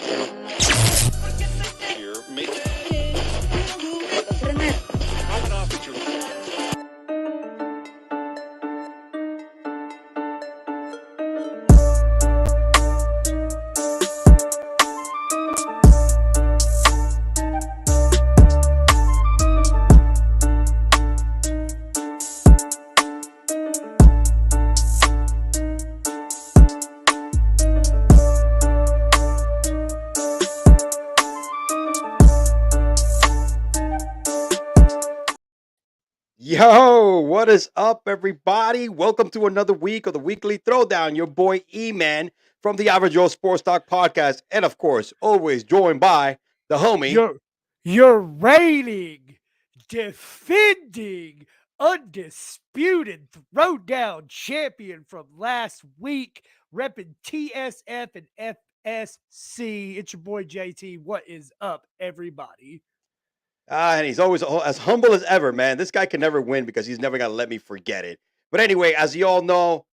Here, make Yo, what is up, everybody? Welcome to another week of the Weekly Throwdown. Your boy E-Man from the Average Joe Sports Talk podcast, and of course, always joined by the homie. Your reigning, defending, undisputed Throwdown champion from last week, repping TSF and FSC. It's your boy JT. What is up, everybody? And he's always as humble as ever, man. This guy can never win because he's never going to let me forget it. But anyway, as you all know,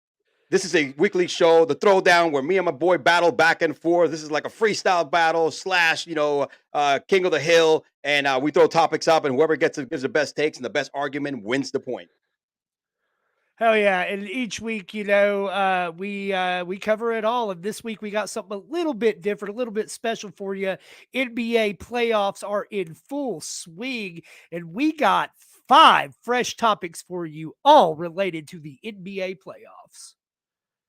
this is a weekly show, the Throwdown, where me and my boy battle back and forth. This is like a freestyle battle slash, King of the Hill. And we throw topics up, and whoever gives the best takes and the best argument wins the point. Hell yeah. And each week, we cover it all. And this week we got something a little bit different, a little bit special for you. NBA playoffs are in full swing, and we got 5 fresh topics for you, all related to the NBA playoffs.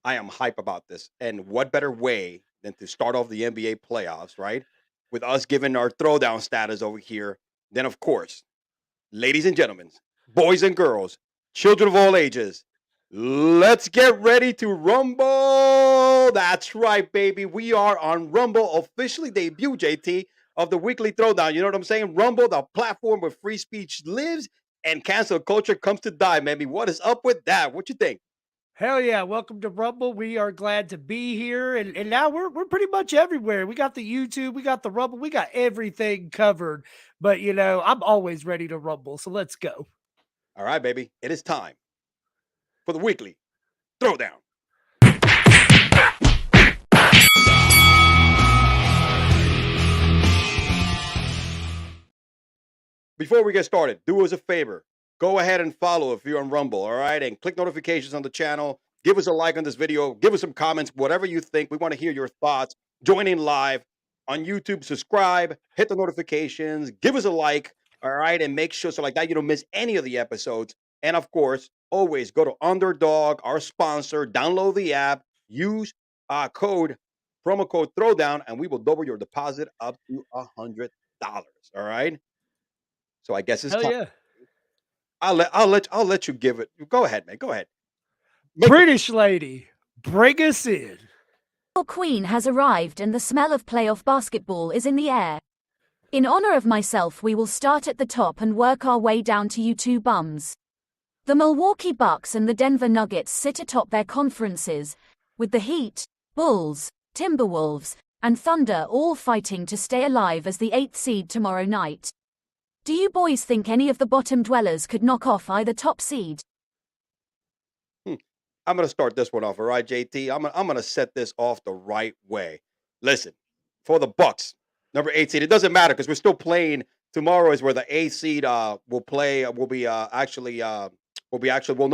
I am hype about this. And what better way than to start off the NBA playoffs, right? With us giving our throwdown status over here. Then, of course, ladies and gentlemen, boys and girls, children of all ages, let's get ready to rumble. That's right, baby. We are on Rumble, officially debut, JT, of the Weekly Throwdown. You know what I'm saying? Rumble, the platform where free speech lives and cancel culture comes to die, baby. What is up with that? What you think? Hell yeah. Welcome to Rumble. We are glad to be here. And now we're pretty much everywhere. We got the YouTube, we got the Rumble, we got everything covered. But, I'm always ready to rumble. So let's go. All right, baby. It is time for the Weekly Throwdown. Before we get started, do us a favor. Go ahead and follow if you're on Rumble, all right? And click notifications on the channel. Give us a like on this video. Give us some comments, whatever you think. We want to hear your thoughts. Join in live on YouTube. Subscribe. Hit the notifications. Give us a like, all right? And make sure so like that you don't miss any of the episodes. And, of course, always go to Underdog, our sponsor. Download the app. Use promo code Throwdown, and we will double your deposit up to $100, all right? So I guess it's Hell time. yeah. I'll let you give it. Go ahead, man. Go ahead. British lady, bring us in. Your queen has arrived and the smell of playoff basketball is in the air. In honor of myself, we will start at the top and work our way down to you two bums. The Milwaukee Bucks and the Denver Nuggets sit atop their conferences, with the Heat, Bulls, Timberwolves, and Thunder all fighting to stay alive as the 8th seed tomorrow night. Do you boys think any of the bottom dwellers could knock off either top seed? I'm going to start this one off, all right, JT? I'm going to set this off the right way. Listen, for the Bucks, number 8 seed, it doesn't matter because we're still playing. Tomorrow is where the 8th seed will play. We'll know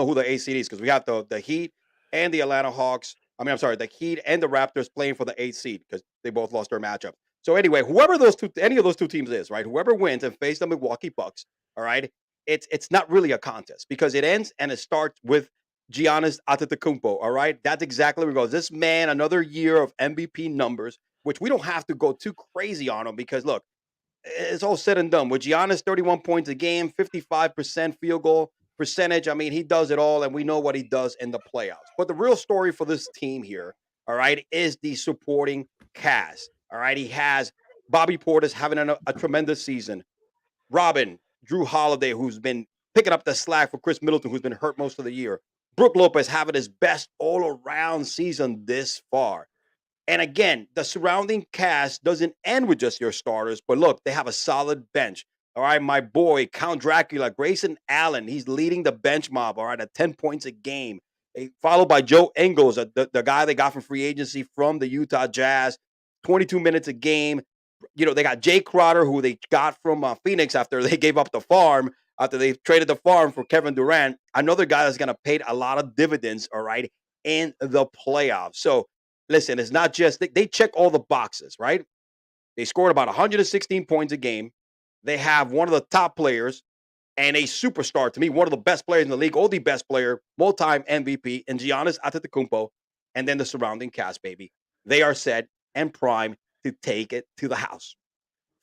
who the 8th seed is because we have the Heat and the Atlanta Hawks. The Heat and the Raptors playing for the 8th seed because they both lost their matchup. So anyway, any of those two teams is, right? Whoever wins and face the Milwaukee Bucks, all right, it's not really a contest because it ends and it starts with Giannis Antetokounmpo, all right? That's exactly where it goes. This man, another year of MVP numbers, which we don't have to go too crazy on him because, look, it's all said and done. With Giannis, 31 points a game, 55% field goal percentage. I mean, he does it all, and we know what he does in the playoffs. But the real story for this team here, all right, is the supporting cast. All right, he has Bobby Portis having a tremendous season. Robin, Drew Holiday, who's been picking up the slack for Chris Middleton, who's been hurt most of the year. Brook Lopez having his best all-around season this far. And again, the surrounding cast doesn't end with just your starters, but look, they have a solid bench. All right, my boy, Count Dracula, Grayson Allen, he's leading the bench mob, all right, at 10 points a game. Followed by Joe Ingles, the guy they got from free agency from the Utah Jazz, 22 minutes a game. They got Jay Crowder, who they got from Phoenix after they gave up the farm, after they traded the farm for Kevin Durant. Another guy that's going to pay a lot of dividends, all right, in the playoffs. So, listen, it's not just, they check all the boxes, right? They scored about 116 points a game. They have one of the top players and a superstar, to me, one of the best players in the league, or the best player, multi-time MVP, and Giannis Antetokounmpo, and then the surrounding cast, baby. They are set and primed to take it to the house.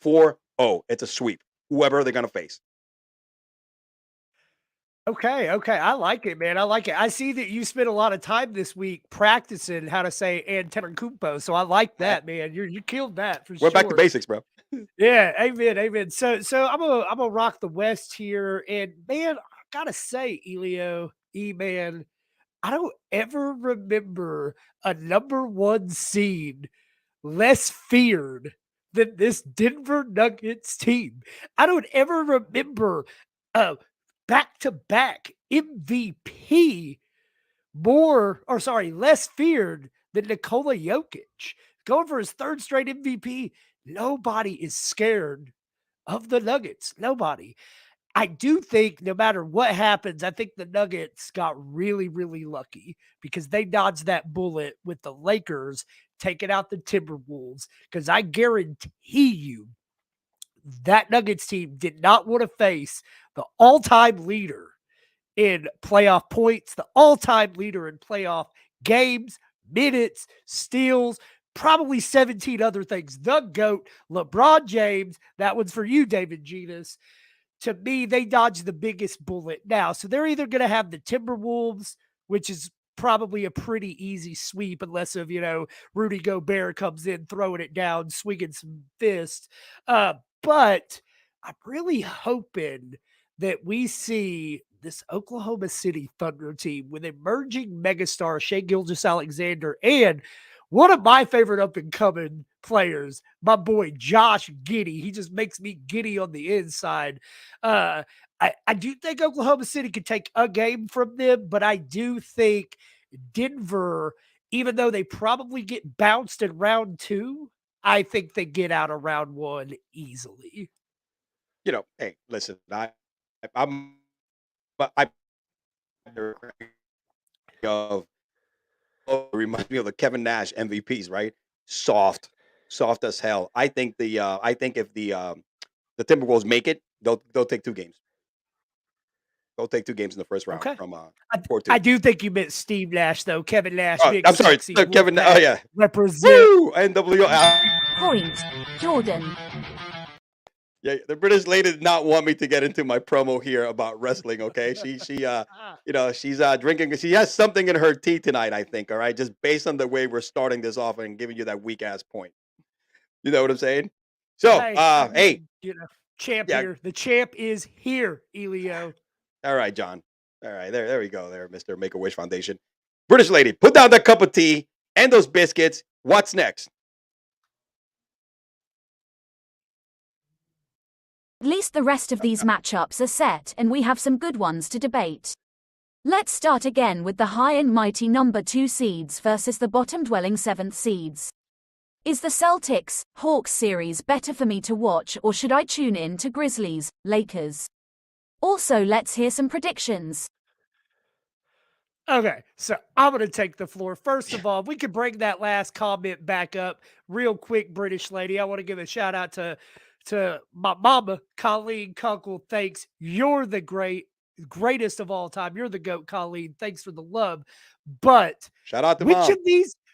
4-0. It's a sweep, whoever they're going to face. Okay. I like it, man. I like it. I see that you spent a lot of time this week practicing how to say Antetokounmpo, so I like that, man. You killed that for sure. We're back to basics, bro. Yeah, amen. So I'm gonna rock the West here, and man, I gotta say, man, I don't ever remember a number one seed less feared than this Denver Nuggets team. I don't ever remember back-to-back MVP less feared than Nikola Jokic. Going for his third straight MVP. Nobody is scared of the Nuggets. Nobody. I do think no matter what happens, I think the Nuggets got really, really lucky because they dodged that bullet with the Lakers taking out the Timberwolves. Because I guarantee you that Nuggets team did not want to face the all-time leader in playoff points, the all-time leader in playoff games, minutes, steals, probably 17 other things. The GOAT, LeBron James. That one's for you, David Genus. To me, they dodged the biggest bullet now. So they're either going to have the Timberwolves, which is probably a pretty easy sweep unless Rudy Gobert comes in, throwing it down, swinging some fists. But I'm really hoping that we see this Oklahoma City Thunder team with emerging megastar Shai Gilgeous-Alexander and one of my favorite up-and-coming players, my boy Josh Giddey. He just makes me giddy on the inside. I do think Oklahoma City could take a game from them, but I do think Denver, even though they probably get bounced in round 2, I think they get out of round 1 easily. Hey, listen, I reminds me of the Kevin Nash MVPs, right? Soft as hell. I think if the Timberwolves make it, they'll take 2 games. They'll take 2 games in the first round from 4-2. I do think you meant Steve Nash, though. Kevin Nash. I'm sorry, Kevin. Oh yeah, represent. Woo! NWO. Point, Jordan. Yeah, the British lady did not want me to get into my promo here about wrestling. Okay, she's drinking. She has something in her tea tonight, I think. All right, just based on the way we're starting this off and giving you that weak ass point. You know what I'm saying? So, hey, champ here. The champ is here, Elio. All right, John. All right, there we go. There, Mr. Make-A-Wish Foundation. British lady, put down that cup of tea and those biscuits. What's next? At least the rest of these matchups are set, and we have some good ones to debate. Let's start again with the high and mighty number 2 seeds versus the bottom-dwelling 7th seeds. Is the Celtics-Hawks series better for me to watch, or should I tune in to Grizzlies-Lakers? Also, let's hear some predictions. Okay, so I'm going to take the floor. First of all, we can bring that last comment back up real quick, British lady. I want to give a shout out to my mama, Colleen Kunkel. Thanks. You're the greatest of all time. You're the GOAT, Colleen. Thanks for the love. But shout out to which Mom.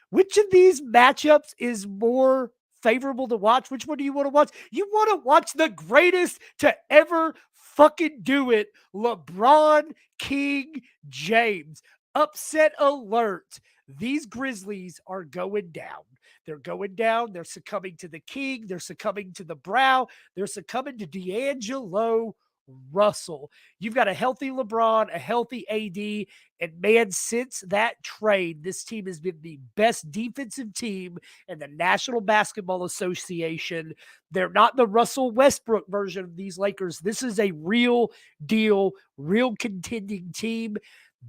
Which of these matchups is more favorable to watch? Which one do you want to watch? You want to watch the greatest to ever fucking do it, LeBron King James. Upset alert. These Grizzlies are going down. They're going down. They're succumbing to the King. They're succumbing to the Brow. They're succumbing to D'Angelo Russell. You've got a healthy LeBron, a healthy AD, and man, since that trade, this team has been the best defensive team in the National Basketball Association. They're not the Russell Westbrook version of these Lakers. This is a real deal, real contending team.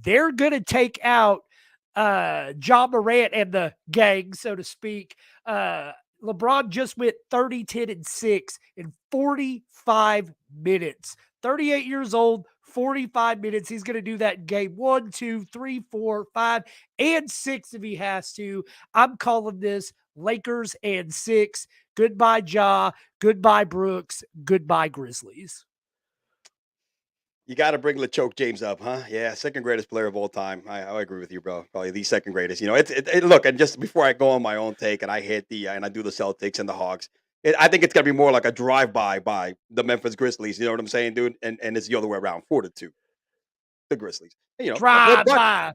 They're going to take out John Morant and the gang, so to speak. LeBron just went 30, 10, and 6 in 45 minutes. 38 years old, 45 minutes. He's going to do that in game 1, 2, 3, 4, 5, and 6 if he has to. I'm calling this Lakers and 6. Goodbye, Ja. Goodbye, Brooks. Goodbye, Grizzlies. You got to bring LeChoke James up, huh? Yeah, second greatest player of all time. I agree with you, bro. Probably the second greatest. You know, look, and just before I go on my own take, and I hit and I do the Celtics and the Hawks. I think it's gonna be more like a drive-by by the Memphis Grizzlies. You know what I'm saying, dude? And it's the other way around, 4-2, the Grizzlies. You know, Drive but by.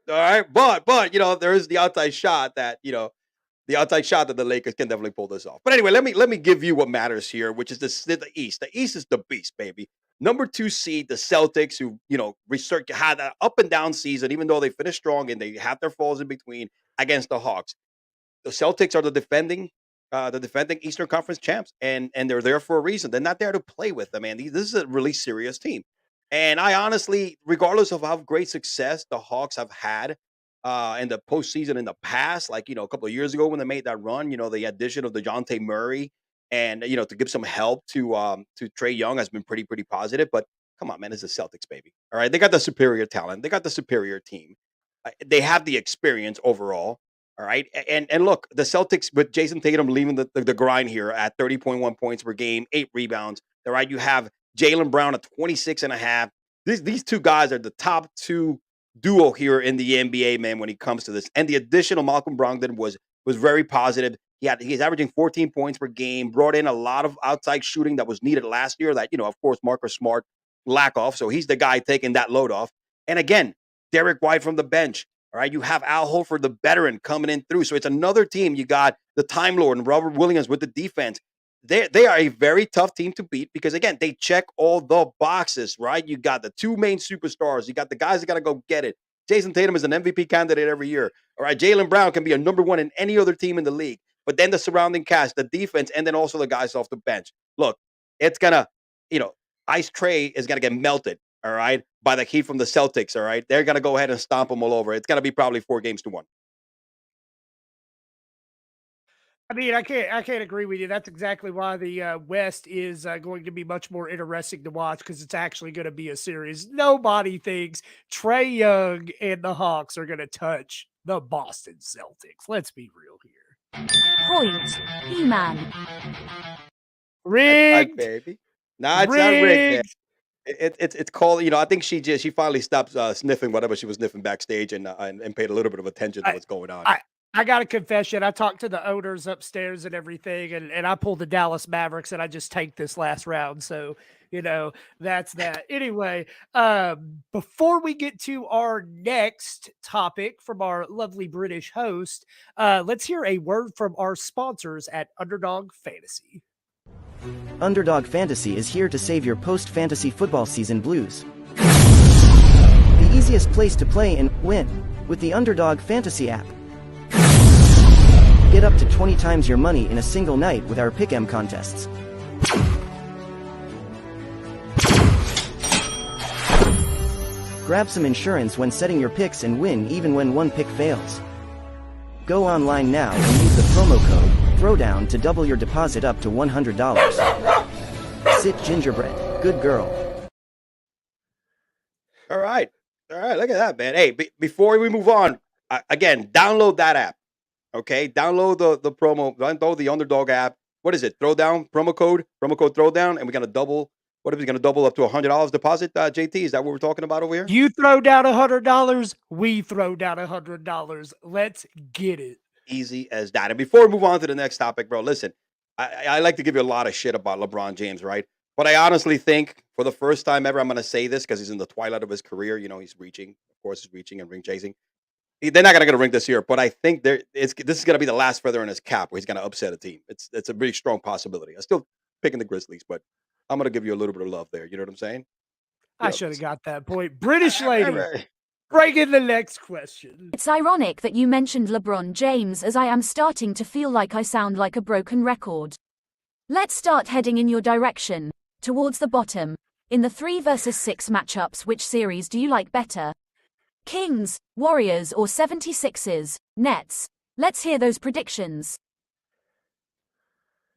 all right, but you know, there is the outside shot that the Lakers can definitely pull this off. But anyway, let me give you what matters here, which is the East. The East is the beast, baby. Number 2 seed, the Celtics, who had that up and down season, even though they finished strong and they had their falls in between against the Hawks. The Celtics are the defending Eastern Conference champs, and they're there for a reason. They're not there to play with them, man. This is a really serious team. And I honestly, regardless of how great success the Hawks have had in the postseason in the past, like, a couple of years ago when they made that run, the addition of DeJounte Murray and, to give some help to Trae Young has been pretty positive. But come on, man, it's the Celtics, baby. All right. They got the superior talent. They got the superior team. They have the experience overall. All right. And look, the Celtics with Jason Tatum leaving the grind here at 30.1 points per game, 8 rebounds. All right. You have Jaylen Brown at 26.5. These two guys are the top 2 duo here in the NBA, man, when it comes to this. And the addition of Malcolm Brogdon was very positive. He's averaging 14 points per game, brought in a lot of outside shooting that was needed last year that, of course, Marcus Smart lack off. So he's the guy taking that load off. And again, Derek White from the bench. All right, you have Al Horford, the veteran, coming in through. So it's another team. You got the Time Lord and Robert Williams with the defense. They are a very tough team to beat because, again, they check all the boxes, right? You got the 2 main superstars. You got the guys that got to go get it. Jason Tatum is an MVP candidate every year. All right, Jaylen Brown can be a number 1 in any other team in the league. But then the surrounding cast, the defense, and then also the guys off the bench. Look, it's going to, Ice Trae is going to get melted, all right, by the Heat from the Celtics, all right? They're going to go ahead and stomp them all over. It's going to be probably 4-1. I mean, I can't agree with you. That's exactly why the West is going to be much more interesting to watch because it's actually going to be a series. Nobody thinks Trae Young and the Hawks are going to touch the Boston Celtics. Let's be real here. Point, He-Man. Rigged, baby. Nah, it's not rigged, man. It's called, I think she finally stopped sniffing whatever she was sniffing backstage and paid a little bit of attention to what's going on. I got a confession. I talked to the owners upstairs and everything, and I pulled the Dallas Mavericks, and I just tanked this last round. So, that's that. Anyway, before we get to our next topic from our lovely British host, let's hear a word from our sponsors at Underdog Fantasy. Underdog Fantasy is here to save your post-fantasy football season blues. The easiest place to play and win with the Underdog Fantasy app. Get up to 20 times your money in a single night with our Pick'em contests. Grab some insurance when setting your picks and win even when one pick fails. Go online now and use the promo code Throwdown to double your deposit up to $100. Sit gingerbread, good girl. All right, look at that, man. Hey, before we move on, again, download that app. Okay, download download the Underdog app. What is it? Throwdown promo code Throwdown, and we're gonna double. What if we're gonna double up to $100 deposit? JT, is that what we're talking about over here? You throw down $100, we throw down $100. Let's get it. Easy as that. And before we move on to the next topic, bro, listen, I like to give you a lot of shit about LeBron James, right? But I honestly think for the first time ever, I'm gonna say this because he's in the twilight of his career. He's reaching, of course, he's reaching and ring chasing. They're not going to get a ring this year, but I think this is going to be the last feather in his cap where he's going to upset a team. It's a really strong possibility. I'm still picking the Grizzlies, but I'm going to give you a little bit of love there. You know what I'm saying? I should have got that point. British lady, bring in the next question. It's ironic that you mentioned LeBron James as I am starting to feel like I sound like a broken record. Let's start heading in your direction, towards the bottom. In the 3 versus 6 matchups, which series do you like better? Kings, Warriors, or 76ers, Nets? Let's hear those predictions.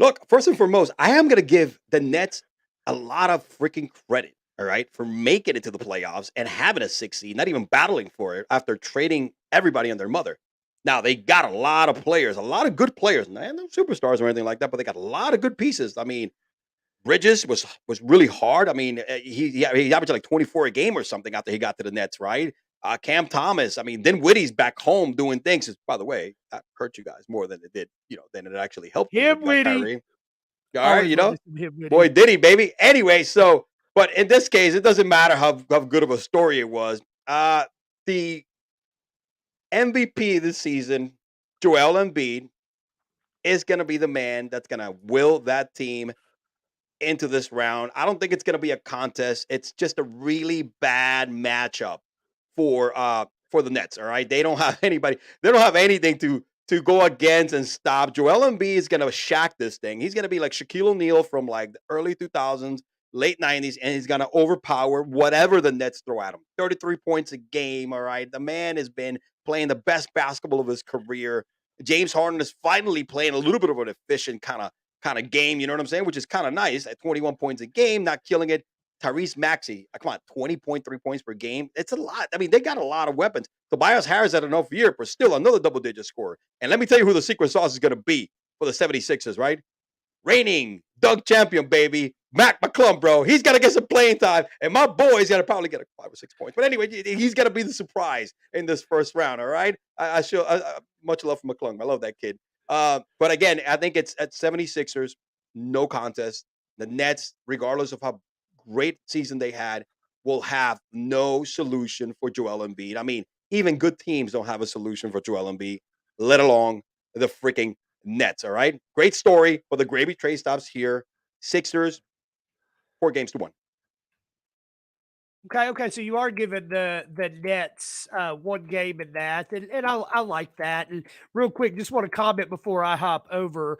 Look, first and foremost, I am going to give the Nets a lot of freaking credit, all right, for making it to the playoffs and having a 6 seed, not even battling for it after trading everybody and their mother. Now, they got a lot of players, a lot of good players, and no superstars or anything like that, but they got a lot of good pieces. I mean, Bridges was really hard. I mean, he averaged like 24 a game or something after he got to the Nets, right? Cam Thomas. I mean, Dinwiddie's back home doing things. By the way, that hurt you guys more than it did, than it actually helped you. Him, With, like, Witty. Kyrie. All right, Always love me some him, Witty. boy, did he, baby. Anyway, so, but in this case, it doesn't matter how good of a story it was. The MVP this season, Joel Embiid, is going to be the man that's going to will that team into this round. I don't think it's going to be a contest. It's just a really bad matchup for the Nets. All right, they don't have anybody. They don't have anything to go against and stop. Joel Embiid is going to shack this thing. He's going to be like Shaquille O'Neal from like the early 2000s, late 90s, and he's going to overpower whatever the Nets throw at him. 33 points a game. All right, the man has been playing the best basketball of his career. James Harden is finally playing a little bit of an efficient kind of game, you know what I'm saying? Which is kind of nice at 21 points a game, not killing it. Tyrese Maxey, come on, 20.3 points per game. It's a lot. I mean, they got a lot of weapons. Tobias Harris had an off year, but still another double-digit scorer. And let me tell you who the secret sauce is going to be for the 76ers, right? Reigning dunk champion, baby. Mac McClung, bro. He's got to get some playing time. And my boy's got to probably get 5 or 6 points. But anyway, he's going to be the surprise in this first round, all right? I much love for McClung. I love that kid. But again, I think it's at 76ers, no contest. The Nets, regardless of how great season they had, will have no solution for Joel Embiid. I mean, even good teams don't have a solution for Joel Embiid, let alone the freaking Nets, all right? Great story, but the gravy train stops here. Sixers, 4-1. Okay. So you are giving the Nets one game in that, and I like that. And real quick, just want to comment before I hop over.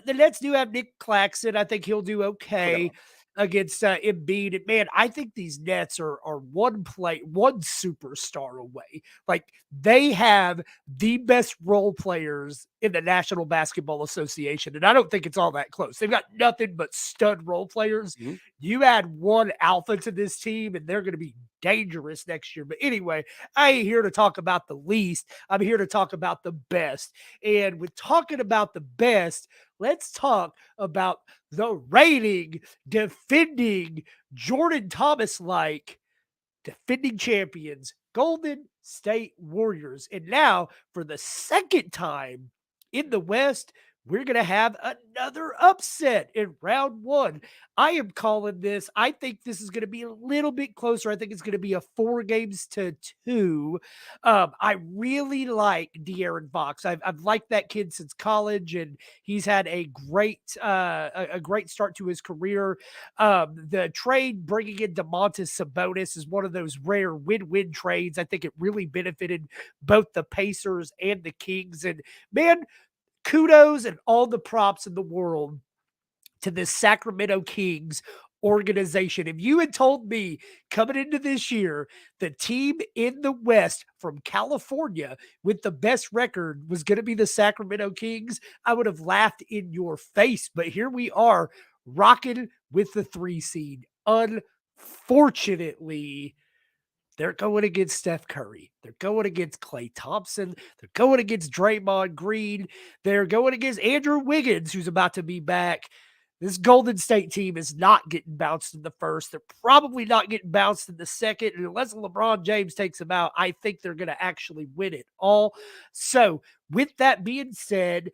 The Nets do have Nick Claxton. I think he'll do okay against Embiid. And man, I think these Nets are one superstar away. Like, they have the best role players in the National Basketball Association, and I don't think it's all that close. They've got nothing but stud role players. Mm-hmm. You add one alpha to this team, and they're going to be dangerous next year. But anyway, I ain't here to talk about the least. I'm here to talk about the best. And with talking about the best, let's talk about the reigning, defending, Jordan Thomas-like defending champions, Golden State Warriors. And now, for the second time in the West, we're going to have another upset in round one. I am calling this. I think this is going to be a little bit closer. I think it's going to be a 4-2. I really like De'Aaron Fox. I've liked that kid since college, and he's had a great start to his career. The trade bringing in Domantas Sabonis is one of those rare win-win trades. I think it really benefited both the Pacers and the Kings. And man, kudos and all the props in the world to this Sacramento Kings organization. If you had told me coming into this year, the team in the West from California with the best record was going to be the Sacramento Kings, I would have laughed in your face. But here we are, rocking with the 3 seed. Unfortunately, they're going against Steph Curry. They're going against Klay Thompson. They're going against Draymond Green. They're going against Andrew Wiggins, who's about to be back. This Golden State team is not getting bounced in the first. They're probably not getting bounced in the second. And unless LeBron James takes them out, I think they're going to actually win it all. So with that being said,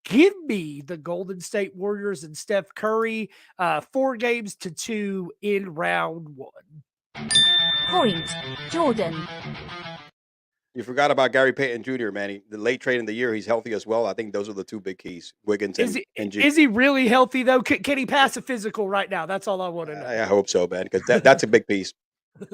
give me the Golden State Warriors and Steph Curry 4-2 in round one. Point, Jordan. You forgot about Gary Payton Jr., man. The late trade in the year, he's healthy as well. I think those are the 2 big keys, Wiggins and G. Is he really healthy, though? Can he pass a physical right now? That's all I want to know. I hope so, man, because that's a big piece.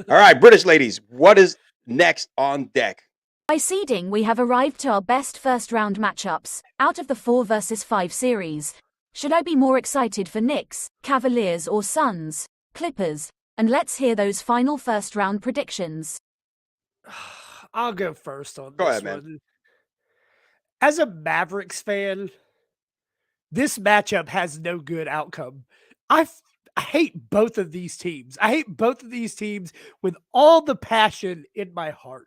All right, British ladies, what is next on deck? By seeding, we have arrived to our best first-round matchups out of the 4-5 series. Should I be more excited for Knicks, Cavaliers or Suns, Clippers? And let's hear those final first-round predictions. I'll go first on this. Go ahead, man. One. As a Mavericks fan, this matchup has no good outcome. I hate both of these teams. I hate both of these teams with all the passion in my heart.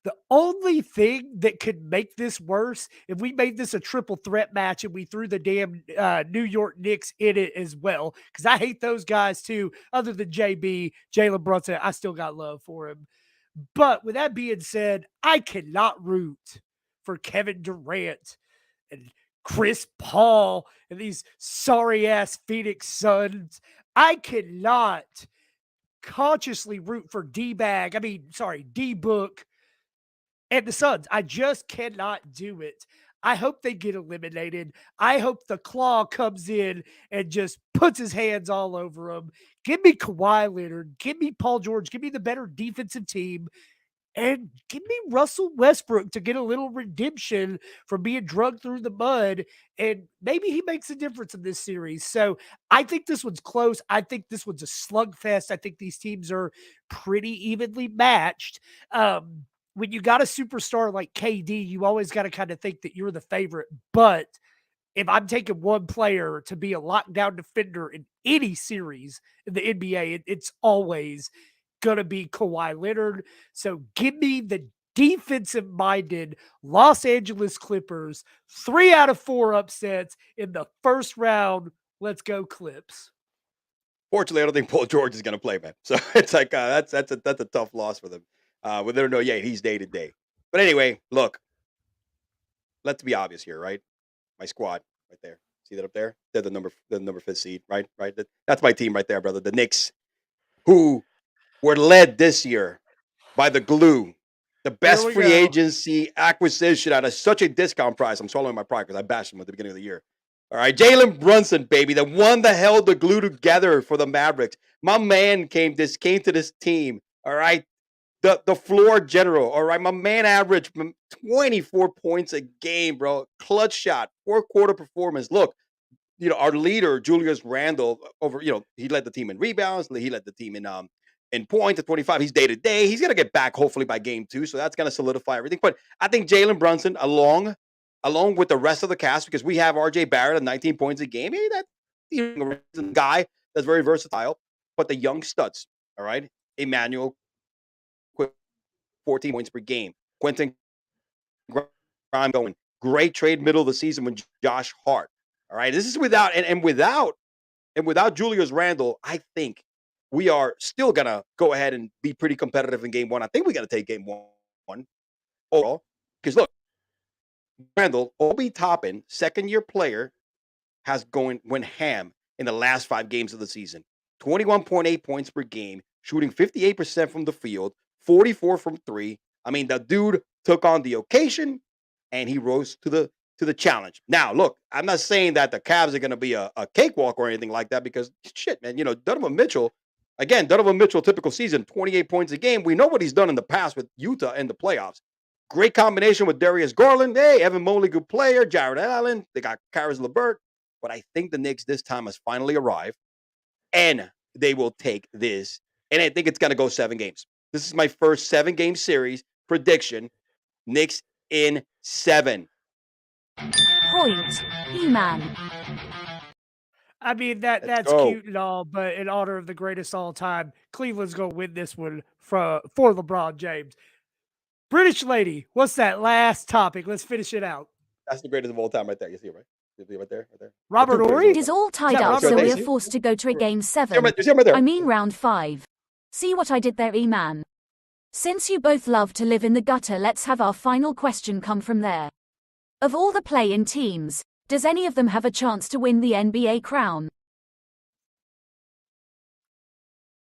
The only thing that could make this worse, if we made this a triple threat match and we threw the damn New York Knicks in it as well, because I hate those guys too. Other than JB, Jalen Brunson, I still got love for him. But with that being said, I cannot root for Kevin Durant and Chris Paul and these sorry ass Phoenix Suns. I cannot consciously root for D-Book and the Suns. I just cannot do it. I hope they get eliminated. I hope the Claw comes in and just puts his hands all over them. Give me Kawhi Leonard. Give me Paul George. Give me the better defensive team. And give me Russell Westbrook to get a little redemption from being drugged through the mud. And maybe he makes a difference in this series. So I think this one's close. I think this one's a slugfest. I think these teams are pretty evenly matched. When you got a superstar like KD, you always got to kind of think that you're the favorite. But if I'm taking one player to be a lockdown defender in any series in the NBA, it's always going to be Kawhi Leonard. So give me the defensive-minded Los Angeles Clippers, 3 out of 4 upsets in the first round. Let's go Clips. Fortunately, I don't think Paul George is going to play, man. So it's like that's a tough loss for them. With there no, he's day to day. But anyway, look, let's be obvious here, right? My squad right there. See that up there? They're the number 5th seed, right? Right. That's my team right there, brother. The Knicks, who were led this year by the glue, the best free agency acquisition at such a discount price. I'm swallowing my pride because I bashed him at the beginning of the year. All right, Jalen Brunson, baby, the one that held the glue together for the Mavericks. My man came to this team. All right, the floor general. All right, my man averaged 24 points a game, bro. Clutch shot, 4-quarter performance. Look, our leader Julius Randle he led the team in rebounds. He led the team in points at 25. He's day to day. He's gonna get back hopefully by game 2, so that's gonna solidify everything. But I think Jalen Brunson, along with the rest of the cast, because we have RJ Barrett at 19 points a game. Hey, that's a guy that's very versatile. But the young studs, all right, Emmanuel, 14 points per game. Quentin Grimes going great trade middle of the season with Josh Hart. All right, this is without Julius Randle. I think we are still gonna go ahead and be pretty competitive in game 1. I think we got to take game 1 overall because look, Randle, Obi Toppin, second-year player, went ham in the last 5 games of the season. 21.8 points per game, shooting 58% from the field, 44 from 3. I mean, the dude took on the occasion, and he rose to the challenge. Now, look, I'm not saying that the Cavs are going to be a cakewalk or anything like that because, shit, man, Donovan Mitchell, typical season, 28 points a game. We know what he's done in the past with Utah in the playoffs. Great combination with Darius Garland. Hey, Evan Mobley, good player. Jared Allen. They got Karis LeVert. But I think the Knicks this time has finally arrived, and they will take this. And I think it's going to go 7 games. This is my first 7-game series prediction. Knicks in 7. Point, E-Man. I mean, that's cute and all, but in honor of the greatest all time, Cleveland's going to win this one for LeBron James. British lady, what's that last topic? Let's finish it out. That's the greatest of all time right there. You see it, right? You see it right there? Robert Horry? It is all tied up, so we are forced to go to a game 7. You see him right there? I mean round 5. See what I did there, E-Man? Since you both love to live in the gutter, let's have our final question come from there. Of all the play-in teams, does any of them have a chance to win the NBA crown?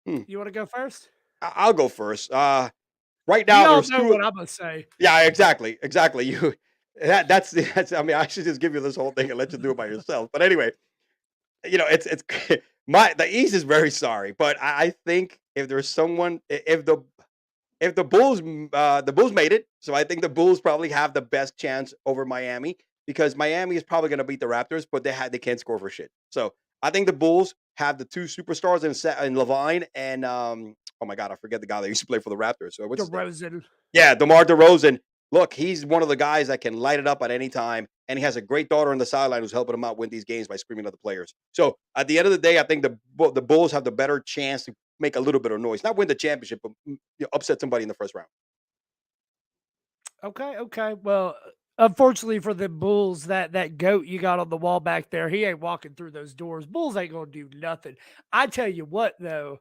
You want to go first? I'll go first. Right now, you all know what I'm gonna say. Yeah, exactly. That's. I mean, I should just give you this whole thing and let you do it by yourself. But anyway, it's the East is very sorry, but I think if there's someone, if the Bulls made it, so I think the Bulls probably have the best chance over Miami because Miami is probably going to beat the Raptors, but they can't score for shit. So I think the Bulls have the 2 superstars in Levine and oh my God, I forget the guy that used to play for the Raptors. So DeRozan. Yeah, DeMar DeRozan. look, he's one of the guys that can light it up at any time, and he has a great daughter on the sideline who's helping him out win these games by screaming at the players. So at the end of the day, I think the Bulls have the better chance to make a little bit of noise, not win the championship, but upset somebody in the first round. Okay. Well, unfortunately for the Bulls, that goat you got on the wall back there, he ain't walking through those doors. Bulls ain't gonna do nothing. I tell you what, though,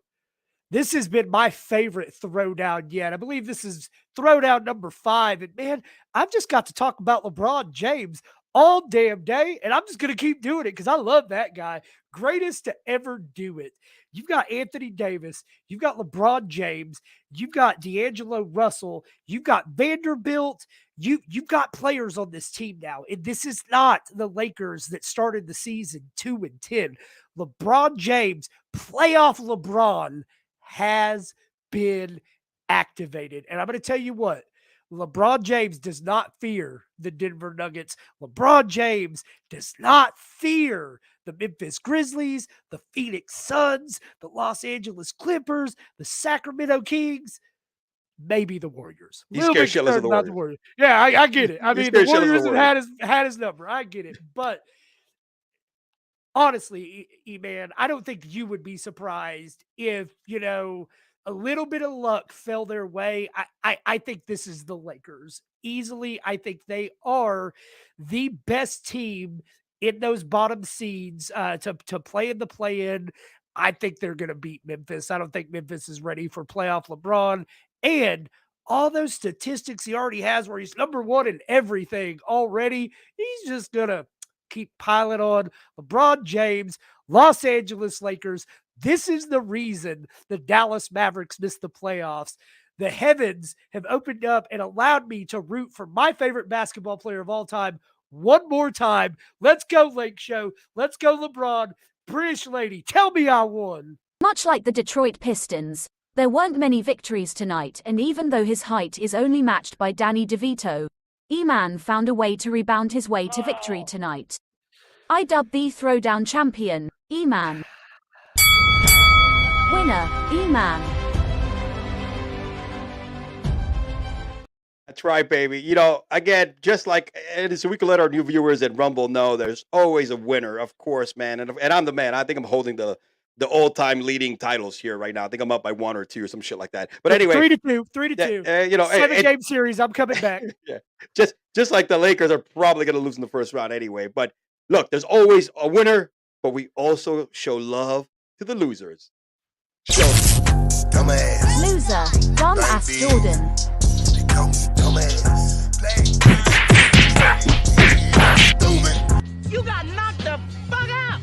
this has been my favorite throwdown yet. I believe this is throwdown number 5. And man, I've just got to talk about LeBron James all damn day. And I'm just going to keep doing it because I love that guy. Greatest to ever do it. You've got Anthony Davis. You've got LeBron James. You've got D'Angelo Russell. You've got Vanderbilt. You've got players on this team now. And this is not the Lakers that started the season 2-10. LeBron James, playoff LeBron, has been activated. And I'm going to tell you what, LeBron James does not fear the Denver Nuggets. LeBron James does not fear the Memphis Grizzlies, the Phoenix Suns, the Los Angeles Clippers, the Sacramento Kings, maybe the Warriors. He's scared shitless of the Warriors. Warriors. Yeah, I get it. I mean, the Warriors have had his number. I get it. But honestly, E-Man, I don't think you would be surprised if, a little bit of luck fell their way. I think this is the Lakers. Easily, I think they are the best team in those bottom seeds to play in the play-in. I think they're going to beat Memphis. I don't think Memphis is ready for playoff LeBron. And all those statistics he already has where he's number 1 in everything already, he's just going to keep piling on. LeBron James, Los Angeles Lakers. This is the reason the Dallas Mavericks missed the playoffs. The heavens have opened up and allowed me to root for my favorite basketball player of all time one more time. Let's go, Lake Show. Let's go, LeBron. British lady, tell me I won. Much like the Detroit Pistons, there weren't many victories tonight, and even though his height is only matched by Danny DeVito, E-Man found a way to rebound his way to victory tonight. I dub the Throwdown Champion, E-Man. Winner, E-Man. That's right, baby. Again, just like, and so we can let our new viewers at Rumble know there's always a winner, of course, man. And I'm the man. I think I'm holding the all-time leading titles here right now. I think I'm up by 1 or 2 or some shit like that. But anyway, 3-2. 3-2. 7-game series. I'm coming back. Yeah, just like the Lakers are probably going to lose in the first round anyway. But look, there's always a winner, but we also show love to the losers. Dumbass. Loser, dumb ass Jordan. You got knocked the fuck out.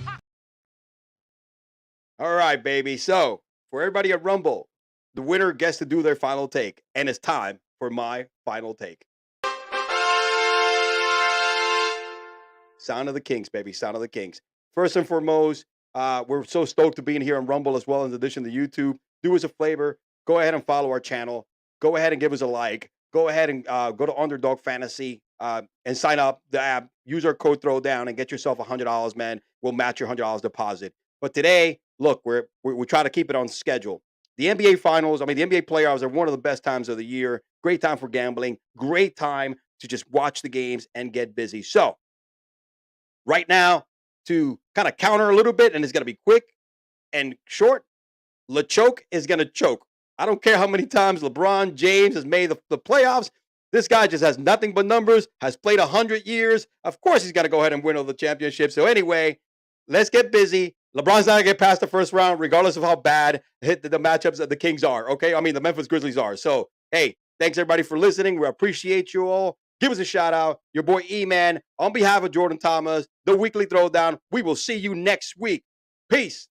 All right, baby. So for everybody at Rumble, the winner gets to do their final take, and it's time for my final take. Sound of the Kings, baby. Sound of the Kings. First and foremost, we're so stoked to be in here on Rumble as well, in addition to YouTube. Do us a favor. Go ahead and follow our channel. Go ahead and give us a like. Go ahead and go to Underdog Fantasy and sign up the app. Use our code Throwdown and get yourself $100, man. We'll match your $100 deposit. But today, look, we try to keep it on schedule. The NBA Finals, the NBA playoffs are one of the best times of the year. Great time for gambling. Great time to just watch the games and get busy. So right now, to kind of counter a little bit, and it's going to be quick and short, LeChoke is going to choke. I don't care how many times LeBron James has made the playoffs. This guy just has nothing but numbers, has played 100 years. Of course, he's got to go ahead and win all the championships. So anyway, let's get busy. LeBron's not going to get past the first round, regardless of how bad the matchups that the Kings are, okay? The Memphis Grizzlies are. So, hey, thanks, everybody, for listening. We appreciate you all. Give us a shout-out. Your boy E-Man, on behalf of Jordan Thomas, the Weekly Throwdown. We will see you next week. Peace.